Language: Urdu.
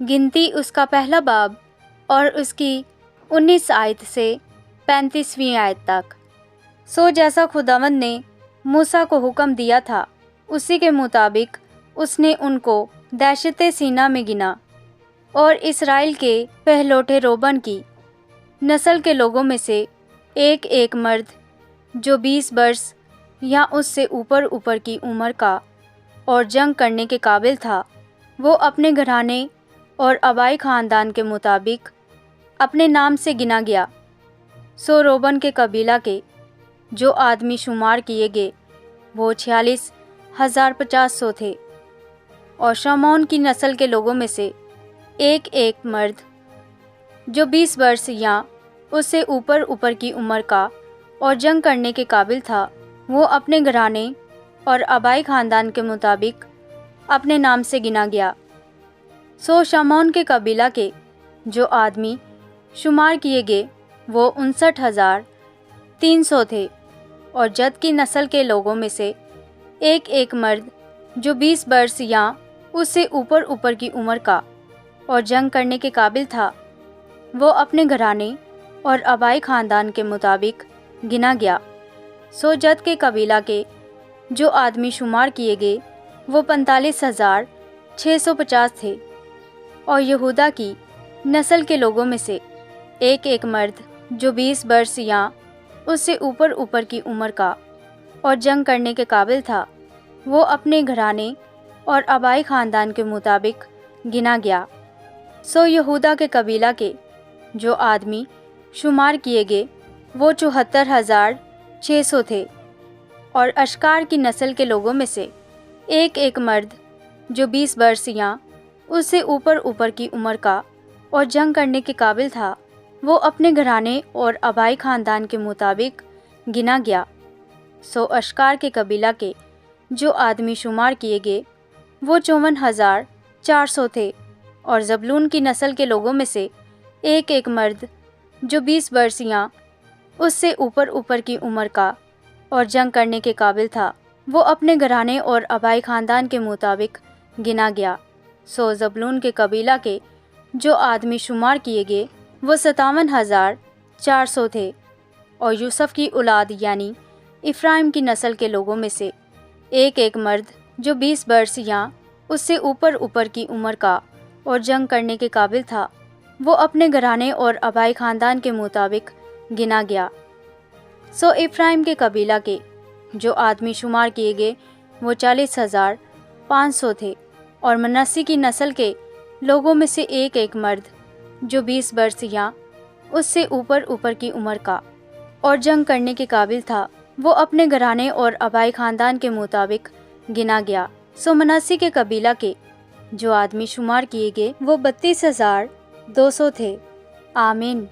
گنتی اس کا پہلا باب اور اس کی 19 آیت سے 35ویں آیت تک۔ سو جیسا خداوند نے موسیٰ کو حکم دیا تھا اسی کے مطابق اس نے ان کو دہشت سینہ میں گنا، اور اسرائیل کے پہلوٹے روبن کی نسل کے لوگوں میں سے ایک ایک مرد جو 20 برس یا اس سے اوپر کی عمر کا اور جنگ کرنے کے قابل تھا، وہ اپنے گھرانے اور آبائی خاندان کے مطابق اپنے نام سے گنا گیا۔ سو روبن کے قبیلہ کے جو آدمی شمار کیے گئے وہ 46,500 تھے، اور شمعون کی نسل کے لوگوں میں سے ایک ایک مرد جو 20 برس یا اس سے اوپر کی عمر کا اور جنگ کرنے کے قابل تھا، وہ اپنے گھرانے اور آبائی خاندان کے مطابق اپنے نام سے گنا گیا۔ سو شمعون کے قبیلہ کے جو آدمی شمار کیے گئے وہ 59,300 تھے، اور جد کی نسل کے لوگوں میں سے ایک ایک مرد جو 20 برس یا اس سے اوپر کی عمر کا اور جنگ کرنے کے قابل تھا، وہ اپنے گھرانے اور آبائی خاندان کے مطابق گنا گیا۔ سو جد کے قبیلہ کے جو آدمی شمار کیے گئے وہ 45,650 تھے، اور یہودا کی نسل کے لوگوں میں سے ایک ایک مرد جو 20 برس یا اس سے اوپر کی عمر کا اور جنگ کرنے کے قابل تھا، وہ اپنے گھرانے اور آبائی خاندان کے مطابق گنا گیا۔ سو یہودا کے قبیلہ کے جو آدمی شمار کیے گئے وہ 74,600 تھے، اور اشکار کی نسل کے لوگوں میں سے ایک ایک مرد جو 20 برس یا اس سے اوپر کی عمر کا اور جنگ کرنے کے قابل تھا، وہ اپنے گھرانے اور آبائی خاندان کے مطابق گنا گیا۔ سو اشکار کے قبیلہ کے جو آدمی شمار کیے گئے وہ 54,400 تھے، اور زبلون کی نسل کے لوگوں میں سے ایک ایک مرد جو 20 برس یا اس سے اوپر کی عمر کا اور جنگ کرنے کے قابل تھا، وہ اپنے گھرانے اور آبائی خاندان کے مطابق گنا گیا۔ سو زبلون کے قبیلہ کے جو آدمی شمار کیے گئے وہ 57,400 تھے، اور یوسف کی اولاد یعنی افرائیم کی نسل کے لوگوں میں سے ایک ایک مرد جو 20 برس یا اس سے اوپر کی عمر کا اور جنگ کرنے کے قابل تھا، وہ اپنے گھرانے اور آبائی خاندان کے مطابق گنا گیا۔ سو افرائیم کے قبیلہ کے جو آدمی شمار کیے گئے وہ 40,500 تھے، اور منسی کی نسل کے لوگوں میں سے ایک ایک مرد جو 20 برس یا اس سے اوپر کی عمر کا اور جنگ کرنے کے قابل تھا، وہ اپنے گھرانے اور آبائی خاندان کے مطابق گنا گیا۔ سو منسی کے قبیلہ کے جو آدمی شمار کیے گئے وہ 32,200 تھے۔ آمین۔